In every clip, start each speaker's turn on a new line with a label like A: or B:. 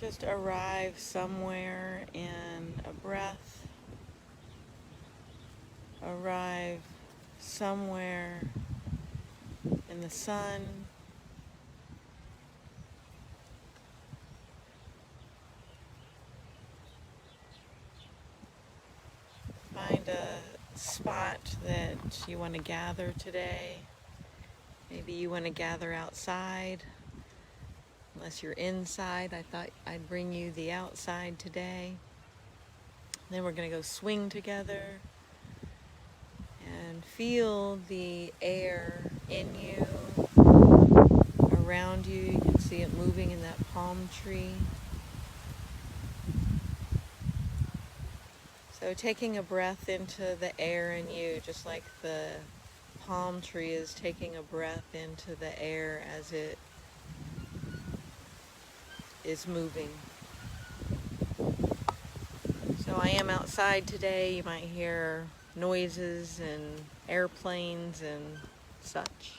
A: Just arrive somewhere in a breath. Arrive somewhere in the sun. Find a spot that you want to gather today. Maybe you want to gather outside. Unless you're inside, I thought I'd bring you the outside today. Then we're going to go swing together and feel the air in you, around you. You can see it moving in that palm tree. So taking a breath into the air in you, just like the palm tree is taking a breath into the air as it is moving. So I am outside today. You might hear noises and airplanes and such.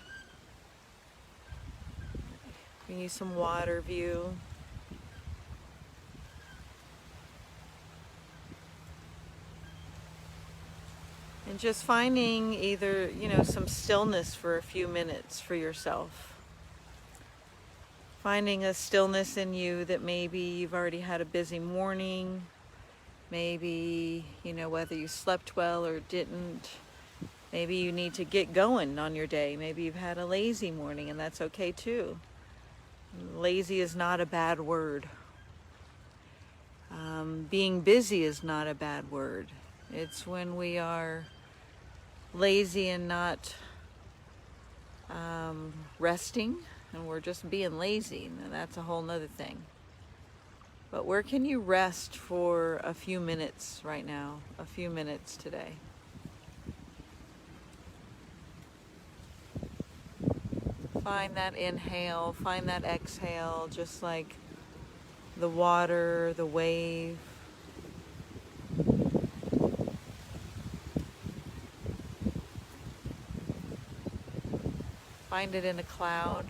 A: Bring you some water view. And just finding either, some stillness for a few minutes for yourself. Finding a stillness in you that maybe you've already had a busy morning. Maybe, whether you slept well or didn't. Maybe you need to get going on your day. Maybe you've had a lazy morning, and that's okay too. Lazy is not a bad word. Being busy is not a bad word. It's when we are lazy and not resting, and we're just being lazy, and that's a whole nother thing. But where can you rest for a few minutes right now, a few minutes today? Find that inhale, find that exhale, just like the water, the wave. Find it in a cloud.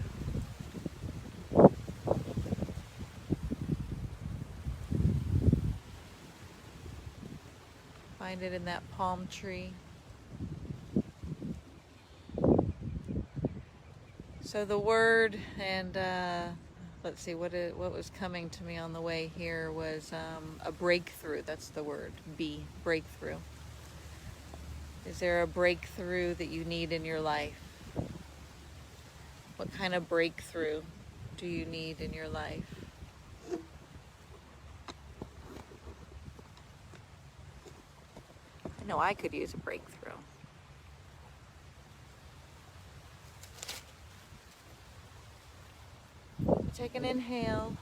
A: Find it in that palm tree. So the word, and let's see, what was coming to me on the way here was a breakthrough. That's the word, B, breakthrough. Is there a breakthrough that you need in your life? What kind of breakthrough do you need in your life? I know I could use a breakthrough. Take an inhale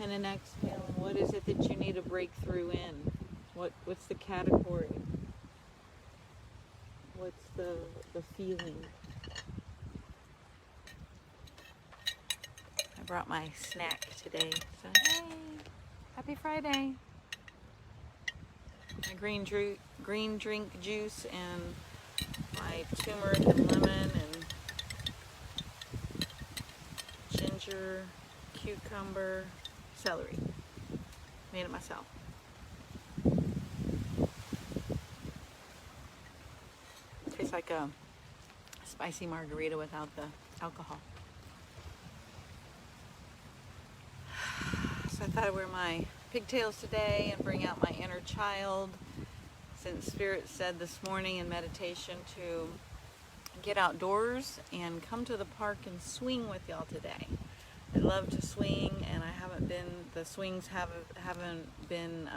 A: and an exhale. And what is it that you need a breakthrough in? What's the category? What's the feeling? I brought my snack today. So hey, happy Friday. My green drink juice and my turmeric and lemon and ginger, cucumber, celery. Made it myself. Tastes like a spicy margarita without the alcohol. So I thought I'd wear my pigtails today and bring out my inner child, since Spirit said this morning in meditation to get outdoors and come to the park and swing with y'all today. I love to swing, and the swings haven't been,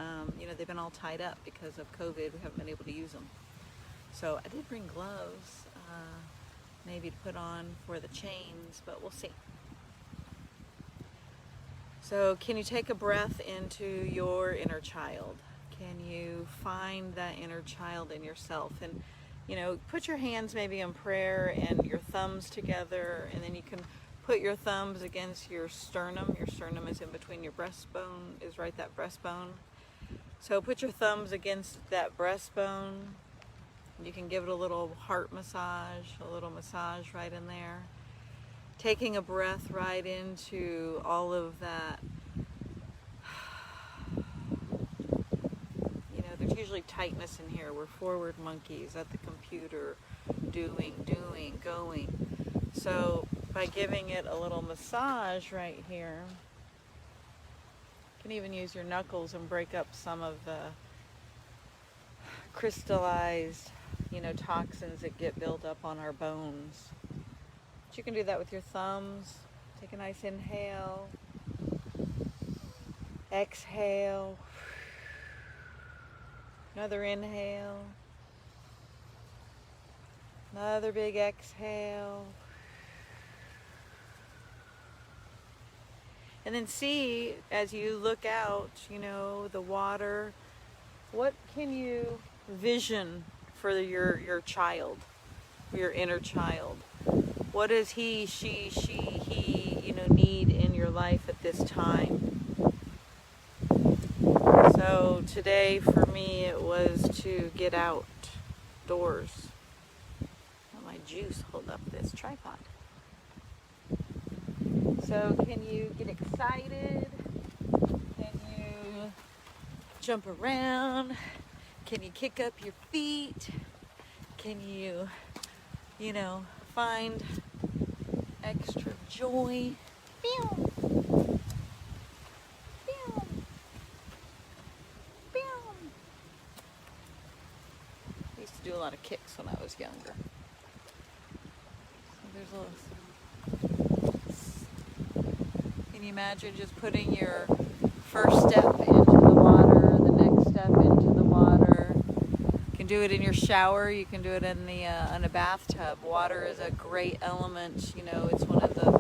A: they've been all tied up because of COVID. We haven't been able to use them. So I did bring gloves, maybe to put on for the chains, but we'll see. So can you take a breath into your inner child? Can you find that inner child in yourself? And, put your hands maybe in prayer and your thumbs together, and then you can put your thumbs against your sternum. Your sternum is in between your breastbone, is right that breastbone. So put your thumbs against that breastbone. You can give it a little heart massage, a little massage right in there. Taking a breath right into all of that usually tightness in here. We're forward monkeys at the computer, doing, going. So by giving it a little massage right here, you can even use your knuckles and break up some of the crystallized, toxins that get built up on our bones. But you can do that with your thumbs. Take a nice inhale, exhale, another inhale, another big exhale. And then see, as you look out, the water, what can you vision for your child, for your inner child? What does he, she, need in your life at this time? So today for me it was to get outdoors. Let my juice hold up this tripod. So can you get excited? Can you jump around? Can you kick up your feet? Can you, find extra joy? Pew! Pew! Pew! I used to do a lot of kicks when I was younger. So there's a little... Can you imagine just putting your first step into the water, the next step into the water? You can do it in your shower. You can do it in a bathtub. Water is a great element. It's one of the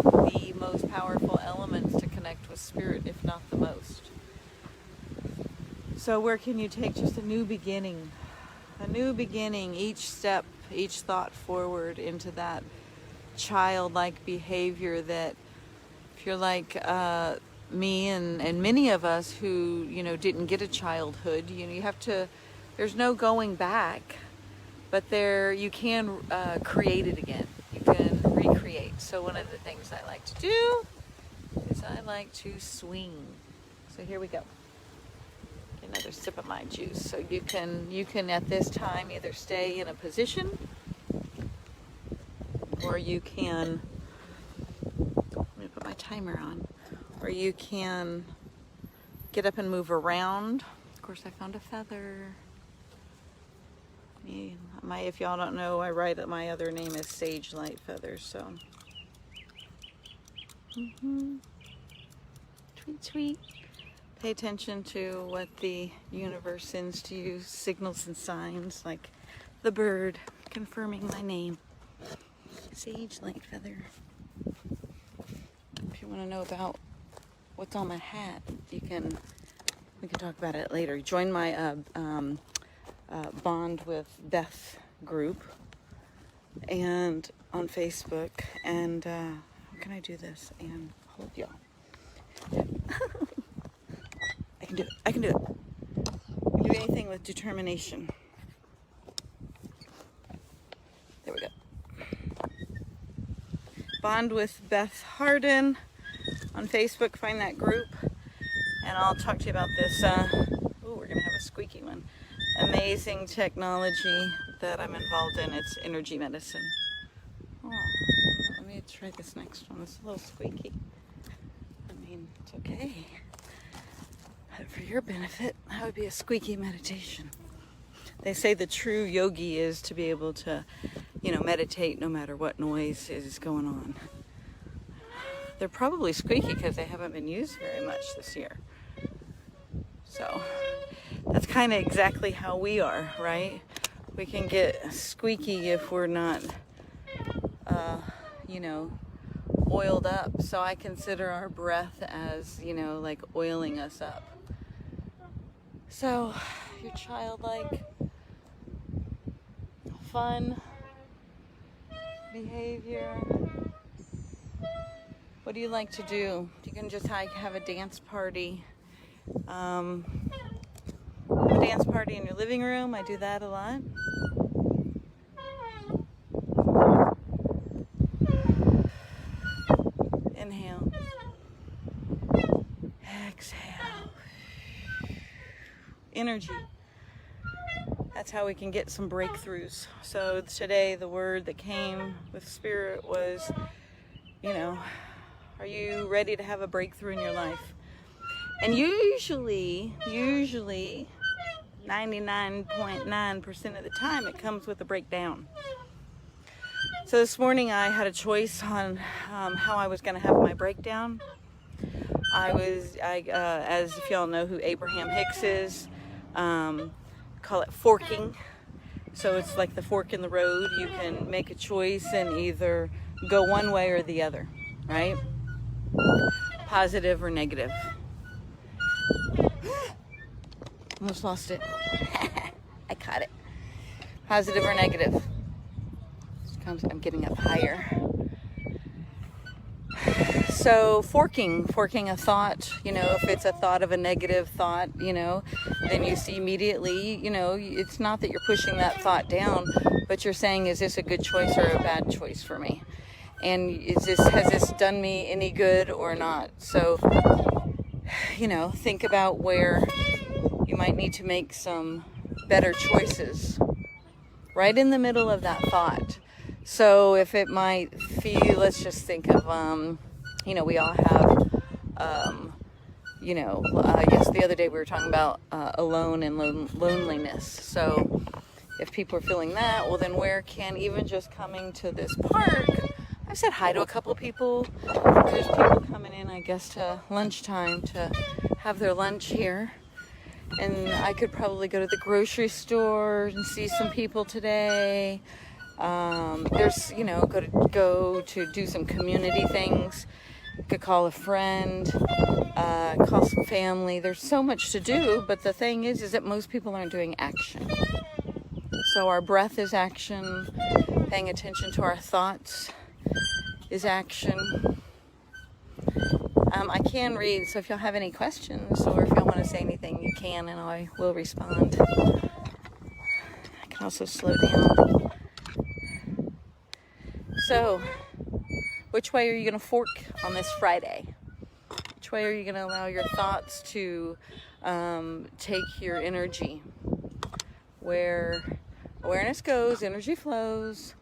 A: most powerful elements to connect with spirit, if not the most. So where can you take just a new beginning? A new beginning, each step, each thought forward into that childlike behavior that, if you're like me and many of us who, didn't get a childhood, you have to, there's no going back, but you can create it again. You can recreate. So one of the things I like to do is I like to swing. So here we go. Get another sip of my juice. So you can at this time either stay in a position, or you can, let me put my timer on, or you can get up and move around. Of course, I found a feather. If y'all don't know, I write that my other name is Sage Light Feathers, so. Tweet, tweet. Pay attention to what the universe sends to you, signals and signs, like the bird confirming my name. Sage Light Feather. If you want to know about what's on my hat, we can talk about it later. Join my Bond with Beth group and on Facebook, and how can I do this and hold y'all? I can do it. I can do anything with determination. There we go. Bond with Beth Harden on Facebook. Find that group, and I'll talk to you about this. We're gonna have a squeaky one. Amazing technology that I'm involved in. It's energy medicine. Oh, let me try this next one. It's a little squeaky. I mean, it's okay. But for your benefit, that would be a squeaky meditation. They say the true yogi is to be able to, meditate no matter what noise is going on. They're probably squeaky because they haven't been used very much this year. So that's kind of exactly how we are, right? We can get squeaky if we're not, oiled up. So I consider our breath as, like oiling us up. So your childlike, fun behavior. What do you like to do? You can just have a dance party. Have a dance party in your living room. I do that a lot. Inhale. Exhale. Energy. that's how we can get some breakthroughs. So today the word that came with Spirit was, are you ready to have a breakthrough in your life? And usually 99.9% of the time it comes with a breakdown. So this morning I had a choice on how I was going to have my breakdown. As if y'all know who Abraham Hicks is, call it forking. So it's like the fork in the road. You can make a choice and either go one way or the other, right? Positive or negative. Almost lost it. I caught it. Positive or negative. I'm getting up higher. So forking a thought, if it's a thought of a negative thought, then you see immediately, it's not that you're pushing that thought down, but you're saying, is this a good choice or a bad choice for me? And has this done me any good or not? So, think about where you might need to make some better choices right in the middle of that thought. So if it might feel, let's just think of, we all have, yes, the other day we were talking about alone and loneliness. So if people are feeling that, well then where can even just coming to this park, I said hi to a couple of people. There's people coming in, I guess, to lunchtime to have their lunch here. And I could probably go to the grocery store and see some people today. There's, go to do some community things. Could call a friend, call some family. There's so much to do, but the thing is that most people aren't doing action. So our breath is action. Paying attention to our thoughts is action. I can read, so if y'all have any questions or if y'all want to say anything, you can, and I will respond. I can also slow down. So, which way are you going to fork on this Friday? Which way are you going to allow your thoughts to take your energy? Where awareness goes, energy flows.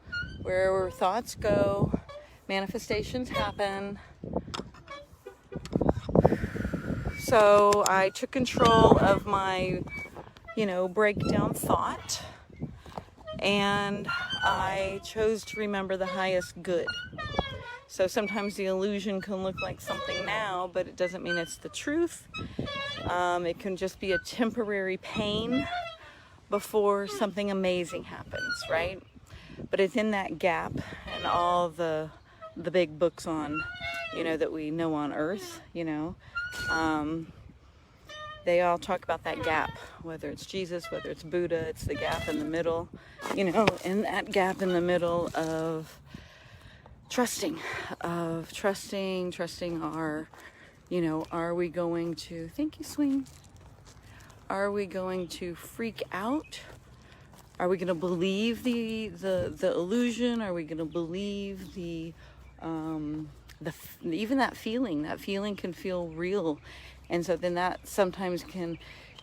A: Where thoughts go, manifestations happen. So I took control of my, breakdown thought, and I chose to remember the highest good. So sometimes the illusion can look like something now, but it doesn't mean it's the truth. It can just be a temporary pain before something amazing happens, right? But it's in that gap, and all the big books on, that we know on Earth, they all talk about that gap, whether it's Jesus, whether it's Buddha, it's the gap in the middle, in that gap in the middle of trusting our, are we going to, thank you, Swing, are we going to freak out? Are we going to believe the illusion? Are we going to believe even that feeling? That feeling can feel real, and so then that sometimes can,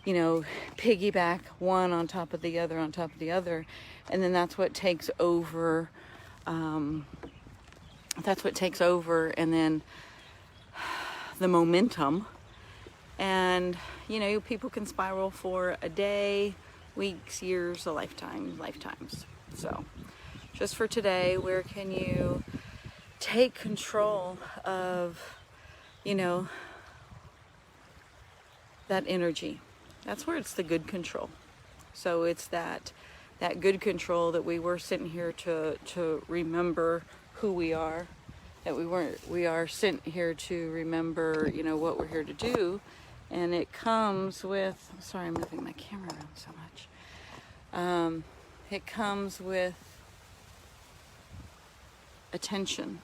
A: piggyback one on top of the other, and then that's what takes over. And then the momentum, and people can spiral for a day, weeks, years, lifetimes. So just for today, where can you take control of, that energy? That's where it's the good control. So it's that good control that we were sitting here to remember who we are, that we are sent here to remember, what we're here to do. And it comes with, I'm sorry, I'm moving my camera around so much. It comes with attention,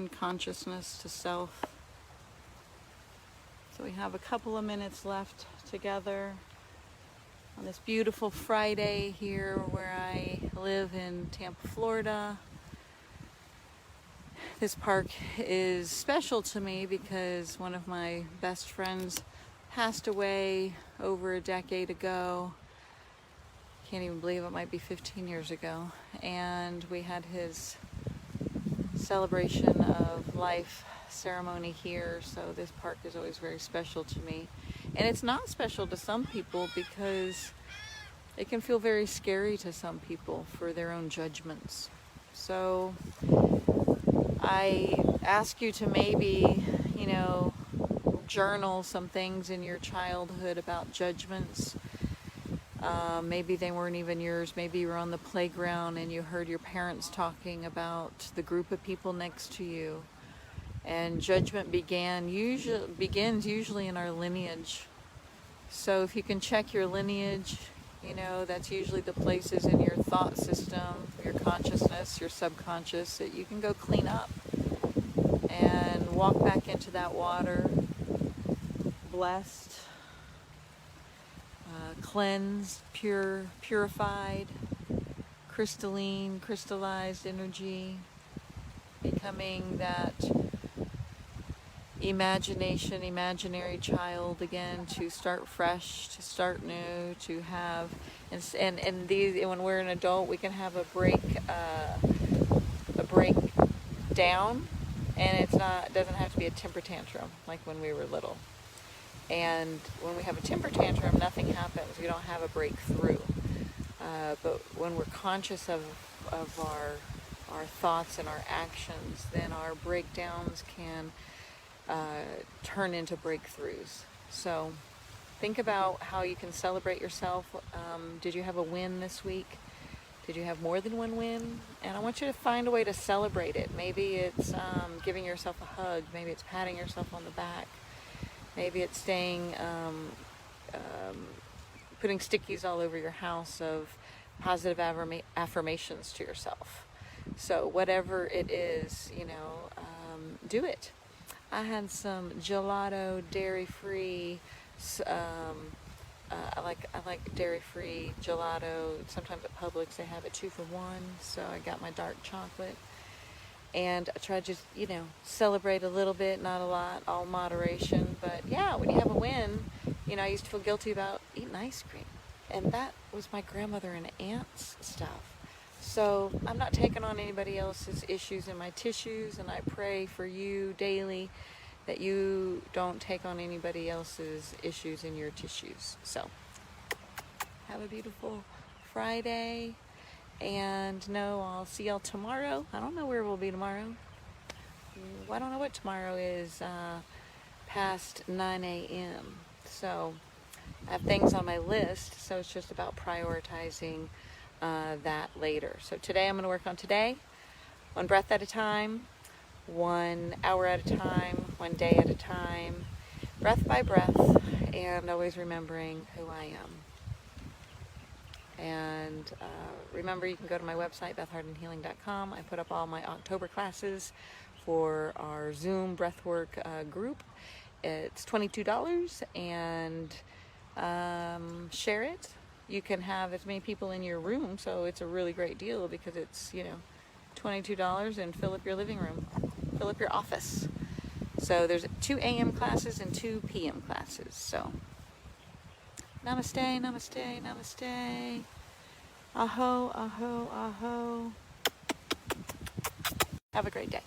A: consciousness to self. So we have a couple of minutes left together on this beautiful Friday here where I live in Tampa, Florida. This park is special to me because one of my best friends passed away over a decade ago. can't even believe it might be 15 years ago. And we had his celebration of life ceremony here, so this park is always very special to me. And it's not special to some people because it can feel very scary to some people for their own judgments. So I ask you to maybe, journal some things in your childhood about judgments. Maybe they weren't even yours. Maybe you were on the playground and you heard your parents talking about the group of people next to you. And judgment begins usually in our lineage. So if you can check your lineage, that's usually the places in your thought system, your consciousness, your subconscious, that you can go clean up and walk back into that water, blessed, cleansed, purified, crystalline, crystallized energy, becoming that imaginary child again, to start fresh, to start new, to have, and these, when we're an adult, we can have a break down, and it doesn't have to be a temper tantrum like when we were little. And when we have a temper tantrum, nothing happens. We don't have a breakthrough. But when we're conscious of our thoughts and our actions, then our breakdowns can turn into breakthroughs. So think about how you can celebrate yourself. Did you have a win this week? Did you have more than one win? And I want you to find a way to celebrate it. Maybe it's giving yourself a hug. Maybe it's patting yourself on the back. Maybe it's putting stickies all over your house of positive affirmations to yourself. So whatever it is, do it. I had some gelato, dairy-free. I like dairy-free gelato. Sometimes at Publix they have it 2 for $1. So I got my dark chocolate. And I try to just, celebrate a little bit, not a lot, all moderation. But yeah, when you have a win, I used to feel guilty about eating ice cream. And that was my grandmother and aunt's stuff. So I'm not taking on anybody else's issues in my tissues, and I pray for you daily that you don't take on anybody else's issues in your tissues. So have a beautiful Friday. And I'll see y'all tomorrow. I don't know where we'll be tomorrow. I don't know what tomorrow is past 9 a.m. So I have things on my list, so it's just about prioritizing that later. So today I'm going to work on today, 1 breath at a time, 1 hour at a time, 1 day at a time, breath by breath, and always remembering who I am. And remember, you can go to my website, bethhardinhealing.com. I put up all my October classes for our Zoom Breathwork group. It's $22, and share it. You can have as many people in your room, so it's a really great deal because it's, $22 and fill up your living room, fill up your office. So there's 2 a.m. classes and 2 p.m. classes. So namaste, namaste, namaste. Aho, aho, aho. Have a great day.